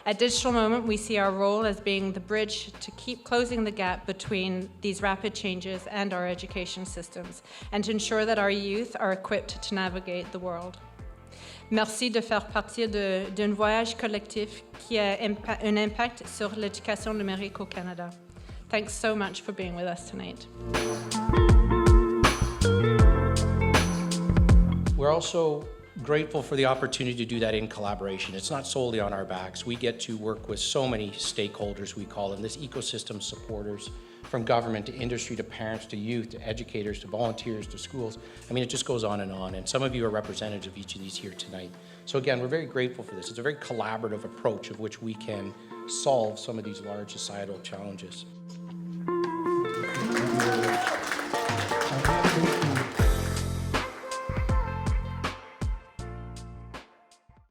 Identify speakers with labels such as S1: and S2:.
S1: At Digital Moment, we see our role as being the bridge to keep closing the gap between these rapid changes and our education systems, and to ensure that our youth are equipped to navigate the world. Merci de faire partie d'un voyage collectif qui a un impact sur l'éducation numérique au Canada. Thanks so much for being with us tonight.
S2: We're also grateful for the opportunity to do that in collaboration. It's not solely on our backs. We get to work with so many stakeholders, we call them, this ecosystem supporters, from government to industry to parents to youth to educators to volunteers to schools. I mean, it just goes on, and some of you are representatives of each of these here tonight. So again, we're very grateful for this. It's a very collaborative approach of which we can solve some of these large societal challenges.